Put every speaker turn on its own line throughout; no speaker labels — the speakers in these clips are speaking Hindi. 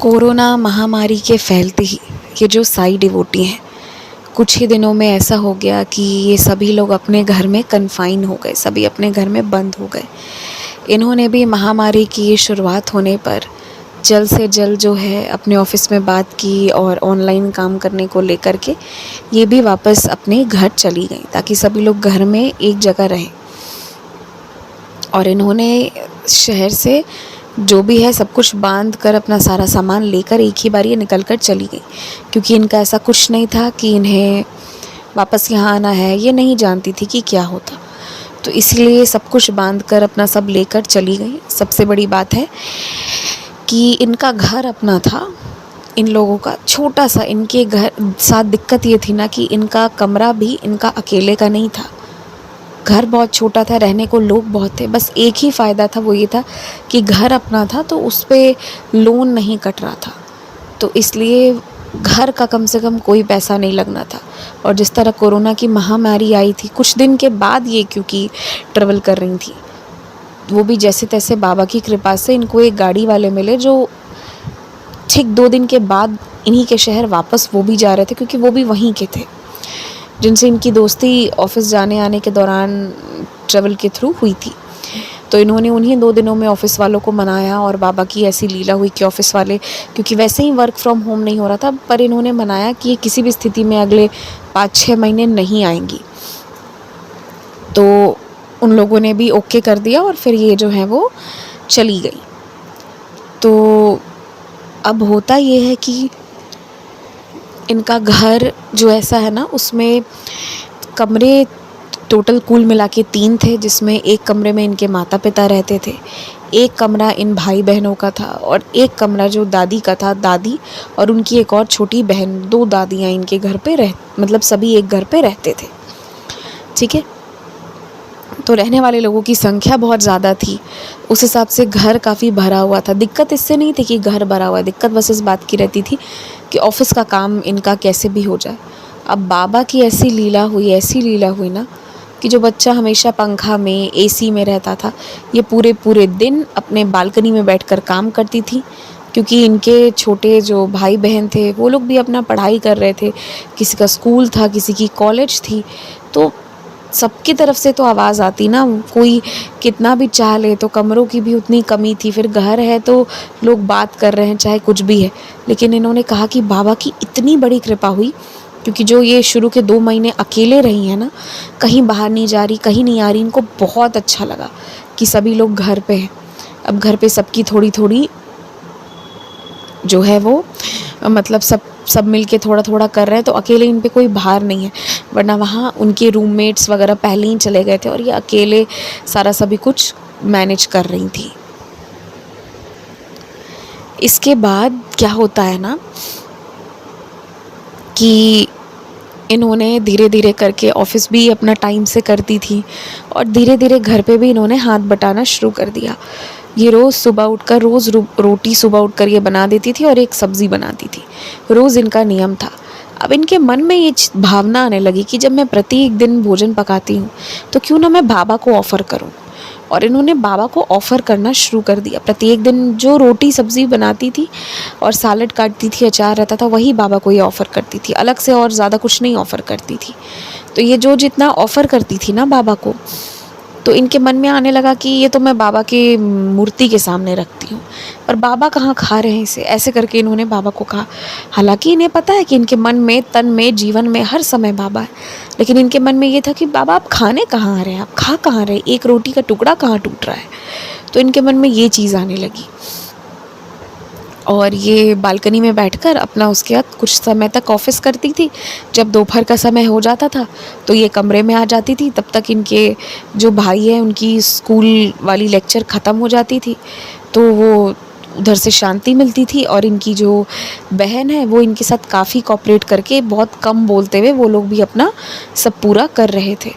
कोरोना महामारी के फैलते ही ये जो साई डिवोटी हैं, कुछ ही दिनों में ऐसा हो गया कि ये सभी लोग अपने घर में कन्फाइन हो गए, सभी अपने घर में बंद हो गए। इन्होंने भी महामारी की शुरुआत होने पर जल्द से जल्द जो है अपने ऑफ़िस में बात की और ऑनलाइन काम करने को लेकर के ये भी वापस अपने घर चली गईं ताकि सभी लोग घर में एक जगह रहें। और इन्होंने शहर से जो भी है सब कुछ बांध कर अपना सारा सामान लेकर एक ही बार ये निकल कर चली गई, क्योंकि इनका ऐसा कुछ नहीं था कि इन्हें वापस यहाँ आना है। ये नहीं जानती थी कि क्या होता, तो इसलिए सब कुछ बांध कर अपना सब लेकर चली गई। सबसे बड़ी बात है कि इनका घर अपना था, इन लोगों का छोटा सा। इनके घर साथ दिक्कत ये थी ना कि इनका कमरा भी इनका अकेले का नहीं था, घर बहुत छोटा था, रहने को लोग बहुत थे। बस एक ही फ़ायदा था, वो ये था कि घर अपना था तो उस पे लोन नहीं कट रहा था, तो इसलिए घर का कम से कम कोई पैसा नहीं लगना था। और जिस तरह कोरोना की महामारी आई थी, कुछ दिन के बाद ये क्योंकि ट्रेवल कर रही थी, वो भी जैसे तैसे बाबा की कृपा से इनको एक गाड़ी वाले मिले जो ठीक 2 दिन के बाद इन्हीं के शहर वापस वो भी जा रहे थे, क्योंकि वो भी वहीं के थे जिनसे इनकी दोस्ती ऑफ़िस जाने आने के दौरान ट्रैवल के थ्रू हुई थी। तो इन्होंने उन्हीं 2 दिनों में ऑफ़िस वालों को मनाया, और बाबा की ऐसी लीला हुई कि ऑफ़िस वाले, क्योंकि वैसे ही वर्क फ्रॉम होम नहीं हो रहा था, पर इन्होंने मनाया कि ये किसी भी स्थिति में अगले 5-6 महीने नहीं आएंगी। तो उन लोगों ने भी ओके कर दिया और फिर ये जो है वो चली गई। तो अब होता ये है कि इनका घर जो ऐसा है ना, उसमें कमरे टोटल कुल मिला के 3 थे, जिसमें एक कमरे में इनके माता पिता रहते थे, एक कमरा इन भाई बहनों का था, और एक कमरा जो दादी का था, दादी और उनकी एक और छोटी बहन, 2 दादियाँ इनके घर पे मतलब सभी एक घर पे रहते थे। ठीक है, तो रहने वाले लोगों की संख्या बहुत ज़्यादा थी, उस हिसाब से घर काफ़ी भरा हुआ था। दिक्कत इससे नहीं थी कि घर भरा हुआ है, दिक्कत बस इस बात की रहती थी कि ऑफ़िस का काम इनका कैसे भी हो जाए। अब बाबा की ऐसी लीला हुई ना कि जो बच्चा हमेशा पंखा में, एसी में रहता था, ये पूरे पूरे दिन अपने बालकनी में बैठकर काम करती थी, क्योंकि इनके छोटे जो भाई बहन थे वो लोग भी अपना पढ़ाई कर रहे थे, किसी का स्कूल था, किसी की कॉलेज थी, तो सबकी तरफ से तो आवाज़ आती ना। कोई कितना भी चाह ले तो कमरों की भी उतनी कमी थी, फिर घर है तो लोग बात कर रहे हैं चाहे कुछ भी है। लेकिन इन्होंने कहा कि बाबा की इतनी बड़ी कृपा हुई, क्योंकि जो ये शुरू के 2 महीने अकेले रही हैं ना, कहीं बाहर नहीं जा रही, कहीं नहीं आ रही, इनको बहुत अच्छा लगा कि सभी लोग घर पे हैं। अब घर पे सबकी थोड़ी थोड़ी जो है वो मतलब सब मिल के थोड़ा थोड़ा कर रहे हैं, तो अकेले इन पे कोई भार नहीं है। वरना वहाँ उनके रूममेट्स वगैरह पहले ही चले गए थे और ये अकेले सारा सभी कुछ मैनेज कर रही थी। इसके बाद क्या होता है ना कि इन्होंने धीरे धीरे करके ऑफ़िस भी अपना टाइम से करती थी, और धीरे धीरे घर पे भी इन्होंने हाथ बटाना शुरू कर दिया। ये रोज़ सुबह उठकर रोटी सुबह उठकर ये बना देती थी और एक सब्ज़ी बनाती थी, रोज़ इनका नियम था। अब इनके मन में ये भावना आने लगी कि जब मैं प्रत्येक दिन भोजन पकाती हूँ तो क्यों ना मैं बाबा को ऑफ़र करूँ, और इन्होंने बाबा को ऑफ़र करना शुरू कर दिया। प्रत्येक दिन जो रोटी सब्ज़ी बनाती थी और सैलड काटती थी, अचार रहता था, वही बाबा को ये ऑफ़र करती थी, अलग से और ज़्यादा कुछ नहीं ऑफ़र करती थी। तो ये जो जितना ऑफ़र करती थी ना बाबा को, तो इनके मन में आने लगा कि ये तो मैं बाबा की मूर्ति के सामने रखती हूँ, पर बाबा कहाँ खा रहे हैं इसे। ऐसे करके इन्होंने बाबा को कहा। हालांकि इन्हें पता है कि इनके मन में, तन में, जीवन में हर समय बाबा है, लेकिन इनके मन में ये था कि बाबा आप खाने कहाँ आ रहे हैं, आप खा कहाँ रहे, एक रोटी का टुकड़ा कहाँ टूट रहा है। तो इनके मन में ये चीज़ आने लगी, और ये बालकनी में बैठकर अपना उसके बाद कुछ समय तक ऑफ़िस करती थी। जब दोपहर का समय हो जाता था तो ये कमरे में आ जाती थी, तब तक इनके जो भाई हैं उनकी स्कूल वाली लेक्चर ख़त्म हो जाती थी, तो वो उधर से शांति मिलती थी। और इनकी जो बहन है वो इनके साथ काफ़ी कोऑपरेट करके, बहुत कम बोलते हुए वो लोग भी अपना सब पूरा कर रहे थे।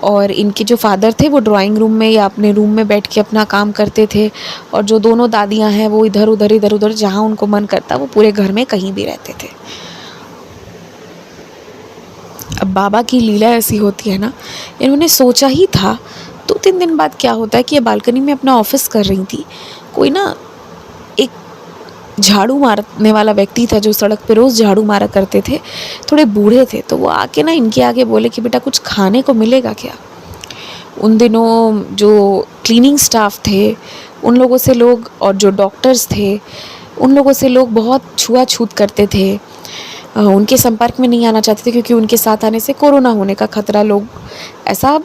और इनके जो फादर थे वो ड्राइंग रूम में या अपने रूम में बैठ के अपना काम करते थे, और जो दोनों दादियां हैं वो इधर उधर जहाँ उनको मन करता वो पूरे घर में कहीं भी रहते थे। अब बाबा की लीला ऐसी होती है ना, इन्होंने सोचा ही था 2-3 दिन बाद क्या होता है कि ये बालकनी में अपना ऑफिस कर रही थी, कोई ना एक झाड़ू मारने वाला व्यक्ति था जो सड़क पे रोज़ झाड़ू मारा करते थे, थोड़े बूढ़े थे, तो वो आके ना इनके आगे बोले कि बेटा कुछ खाने को मिलेगा क्या? उन दिनों जो क्लीनिंग स्टाफ थे, उन लोगों से लोग, और जो डॉक्टर्स थे, उन लोगों से लोग बहुत छुआ-छूत करते थे। उनके संपर्क में नहीं आना चाहते थे क्योंकि उनके साथ आने से कोरोना होने का खतरा, लोग ऐसा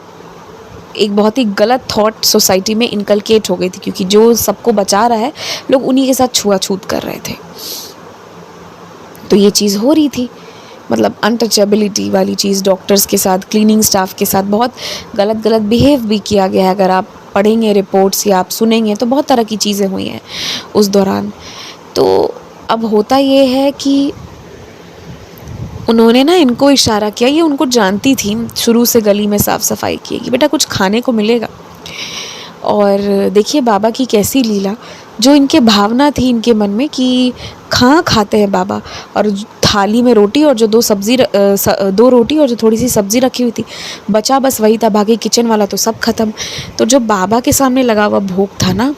एक बहुत ही गलत थॉट सोसाइटी में इनकलकेट हो गई थी, क्योंकि जो सबको बचा रहा है, लोग उन्हीं के साथ छुआ-छूत कर रहे थे। तो ये चीज़ हो रही थी, मतलब अनटचेबिलिटी वाली चीज़ डॉक्टर्स के साथ, क्लीनिंग स्टाफ के साथ बहुत गलत बिहेव भी किया गया है। अगर आप पढ़ेंगे रिपोर्ट्स या आप सुनेंगे तो बहुत तरह की चीज़ें हुई हैं उस दौरान। तो अब होता ये है कि उन्होंने ना इनको इशारा किया, ये उनको जानती थी, शुरू से गली में साफ़ सफाई की कि बेटा कुछ खाने को मिलेगा। और देखिए बाबा की कैसी लीला, जो इनके भावना थी इनके मन में कि कहाँ खाते हैं बाबा, और थाली में रोटी और जो दो रोटी और जो थोड़ी सी सब्ज़ी रखी हुई थी, बचा बस वही था, बाकी किचन वाला तो सब ख़त्म। तो जो बाबा के सामने लगा हुआ भोग था ना,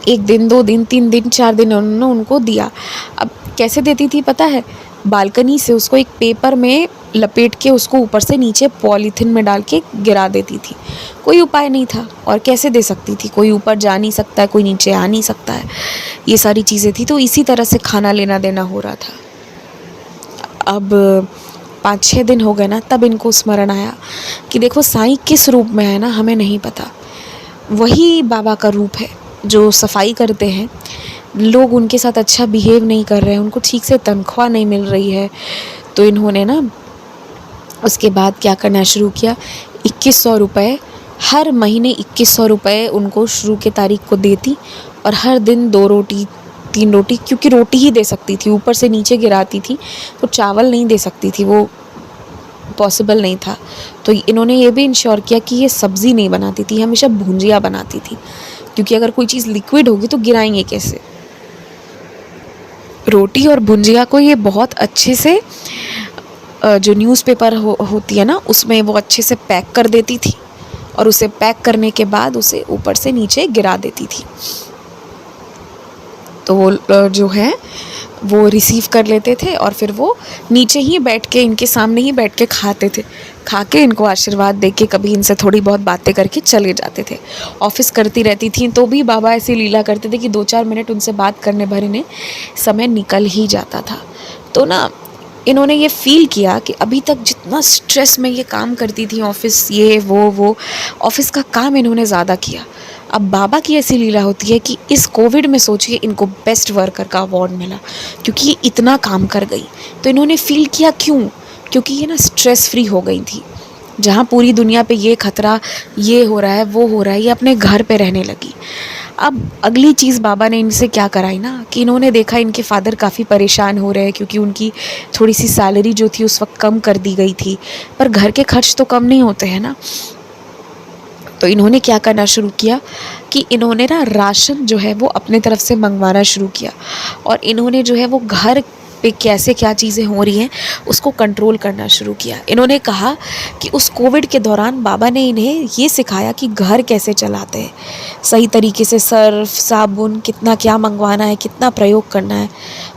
1 दिन 2 दिन 3 दिन 4 दिन उन्होंने उनको दिया। अब कैसे देती थी पता है? बालकनी से उसको एक पेपर में लपेट के उसको ऊपर से नीचे पॉलीथिन में डाल के गिरा देती थी। कोई उपाय नहीं था, और कैसे दे सकती थी? कोई ऊपर जा नहीं सकता है, कोई नीचे आ नहीं सकता है, ये सारी चीज़ें थी। तो इसी तरह से खाना लेना देना हो रहा था। अब 5-6 दिन हो गए ना, तब इनको स्मरण आया कि देखो साईं किस रूप में है ना, हमें नहीं पता। वही बाबा का रूप है जो सफाई करते हैं, लोग उनके साथ अच्छा बिहेव नहीं कर रहे हैं, उनको ठीक से तनख्वाह नहीं मिल रही है। तो इन्होंने ना उसके बाद क्या करना शुरू किया, 2100 रुपये हर महीने, 2100 रुपये उनको शुरू के तारीख को देती, और हर दिन 2 रोटी 3 रोटी, क्योंकि रोटी ही दे सकती थी, ऊपर से नीचे गिराती थी, तो चावल नहीं दे सकती थी, वो पॉसिबल नहीं था। तो इन्होंने ये भी इंश्योर किया कि ये सब्ज़ी नहीं बनाती थी, हमेशा भुंजिया बनाती थी, क्योंकि अगर कोई चीज़ लिक्विड होगी तो गिराएंगे कैसे। रोटी और भुंजिया को ये बहुत अच्छे से जो न्यूज़पेपर होती है ना, उसमें वो अच्छे से पैक कर देती थी, और उसे पैक करने के बाद उसे ऊपर से नीचे गिरा देती थी। तो वो जो है वो रिसीव कर लेते थे, और फिर वो नीचे ही बैठ के, इनके सामने ही बैठ के खाते थे। खा के इनको आशीर्वाद दे के कभी इनसे थोड़ी बहुत बातें करके चले जाते थे। ऑफिस करती रहती थी तो भी बाबा ऐसी लीला करते थे कि 2-4 मिनट उनसे बात करने भर इन्हें समय निकल ही जाता था। तो ना इन्होंने ये फ़ील किया कि अभी तक जितना स्ट्रेस में ये काम करती थी, ऑफ़िस ये वो ऑफ़िस का काम इन्होंने ज़्यादा किया। अब बाबा की ऐसी लीला होती है कि इस कोविड में सोचिए इनको बेस्ट वर्कर का अवार्ड मिला, क्योंकि ये इतना काम कर गई। तो इन्होंने फ़ील किया क्यों? क्योंकि ये ना स्ट्रेस फ्री हो गई थी। जहाँ पूरी दुनिया पे ये खतरा, ये हो रहा है, वो हो रहा है, ये अपने घर पे रहने लगी। अब अगली चीज़ बाबा ने इनसे क्या कराई ना, कि इन्होंने देखा इनके फादर काफ़ी परेशान हो रहे हैं, क्योंकि उनकी थोड़ी सी सैलरी जो थी उस वक्त कम कर दी गई थी, पर घर के खर्च तो कम नहीं होते हैं ना। तो इन्होंने क्या करना शुरू किया कि इन्होंने ना राशन जो है वो अपने तरफ से मंगवाना शुरू किया, और इन्होंने जो है वो घर पे कैसे क्या चीज़ें हो रही हैं उसको कंट्रोल करना शुरू किया। इन्होंने कहा कि उस कोविड के दौरान बाबा ने इन्हें ये सिखाया कि घर कैसे चलाते हैं, सही तरीके से सर्फ साबुन कितना क्या मंगवाना है, कितना प्रयोग करना है।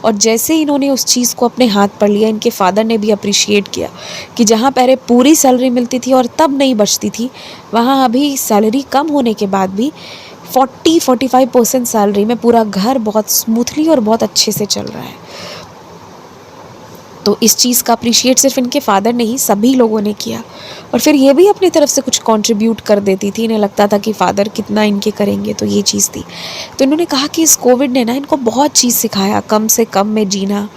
और जैसे ही इन्होंने उस चीज़ को अपने हाथ पर लिया, इनके फादर ने भी अप्रिशिएट किया कि जहाँ पहले पूरी सैलरी मिलती थी और तब नहीं बचती थी, वहाँ अभी सैलरी कम होने के बाद भी 40-45% सैलरी में पूरा घर बहुत स्मूथली और बहुत अच्छे से चल रहा है। तो इस चीज़ का अप्रिशिएट सिर्फ इनके फादर ने ही, सभी लोगों ने किया। और फिर ये भी अपनी तरफ से कुछ कंट्रीब्यूट कर देती थी। इन्हें लगता था कि फादर कितना इनके करेंगे, तो ये चीज़ थी। तो इन्होंने कहा कि इस कोविड ने ना इनको बहुत चीज़ सिखाया, कम से कम में जीना,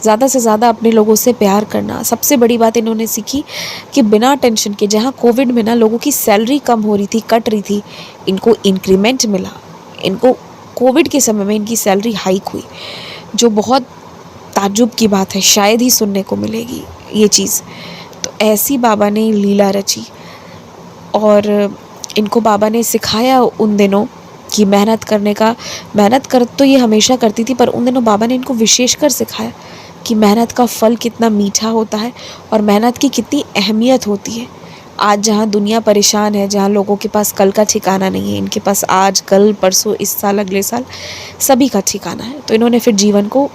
ज़्यादा से ज़्यादा अपने लोगों से प्यार करना। सबसे बड़ी बात इन्होंने सीखी कि बिना टेंशन के, जहाँ कोविड में ना लोगों की सैलरी कम हो रही थी, कट रही थी, इनको इंक्रीमेंट मिला। इनको कोविड के समय में इनकी सैलरी हाइक हुई, जो बहुत ताज्जुब की बात है, शायद ही सुनने को मिलेगी ये चीज़। तो ऐसी बाबा ने लीला रची, और इनको बाबा ने सिखाया उन दिनों कि मेहनत कर तो ये हमेशा करती थी, पर उन दिनों बाबा ने इनको विशेषकर सिखाया कि मेहनत का फल कितना मीठा होता है और मेहनत की कितनी अहमियत होती है। आज जहाँ दुनिया परेशान है, जहाँ लोगों के पास कल का ठिकाना नहीं है, इनके पास आज, कल, परसों, इस साल, अगले साल सभी का ठिकाना है। तो इन्होंने फिर जीवन को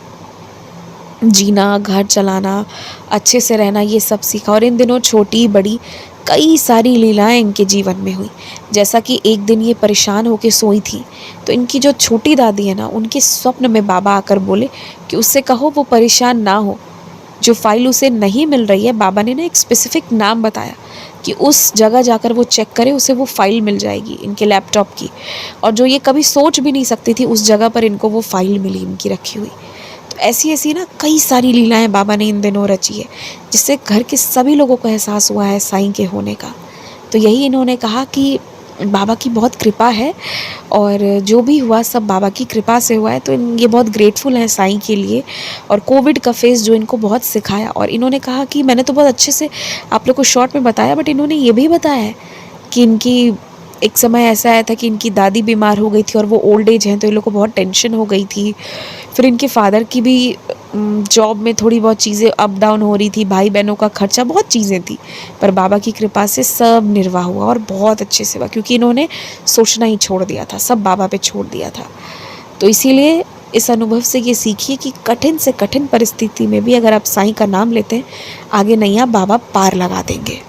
जीना, घर चलाना, अच्छे से रहना, ये सब सीखा। और इन दिनों छोटी बड़ी कई सारी लीलाएं इनके जीवन में हुई। जैसा कि एक दिन ये परेशान होकर सोई थी, तो इनकी जो छोटी दादी है ना, उनके स्वप्न में बाबा आकर बोले कि उससे कहो वो परेशान ना हो, जो फाइल उसे नहीं मिल रही है, बाबा ने ना एक स्पेसिफिक नाम बताया कि उस जगह जाकर वो चेक करे, उसे वो फाइल मिल जाएगी इनके लैपटॉप की। और जो ये कभी सोच भी नहीं सकती थी, उस जगह पर इनको वो फाइल मिली इनकी रखी हुई। तो ऐसी ऐसी ना कई सारी लीलाएं बाबा ने इन दिनों रची है, जिससे घर के सभी लोगों को एहसास हुआ है साईं के होने का। तो यही इन्होंने कहा कि बाबा की बहुत कृपा है और जो भी हुआ सब बाबा की कृपा से हुआ है। तो ये बहुत ग्रेटफुल हैं साईं के लिए और कोविड का फेज़ जो इनको बहुत सिखाया। और इन्होंने कहा कि मैंने तो बहुत अच्छे से आप लोग को शॉर्ट में बताया, बट इन्होंने ये भी बताया है कि इनकी एक समय ऐसा आया था कि इनकी दादी बीमार हो गई थी और वो ओल्ड एज हैं, तो इन लोग को बहुत टेंशन हो गई थी। फिर इनके फादर की भी जॉब में थोड़ी बहुत चीज़ें अप डाउन हो रही थी, भाई बहनों का खर्चा, बहुत चीज़ें थी, पर बाबा की कृपा से सब निर्वाह हुआ और बहुत अच्छे से हुआ, क्योंकि इन्होंने सोचना ही छोड़ दिया था, सब बाबा पे छोड़ दिया था। तो इसीलिए इस अनुभव से ये सीखिए कि कठिन से कठिन परिस्थिति में भी अगर आप साईं का नाम लेते हैं, आगे नैया बाबा पार लगा देंगे।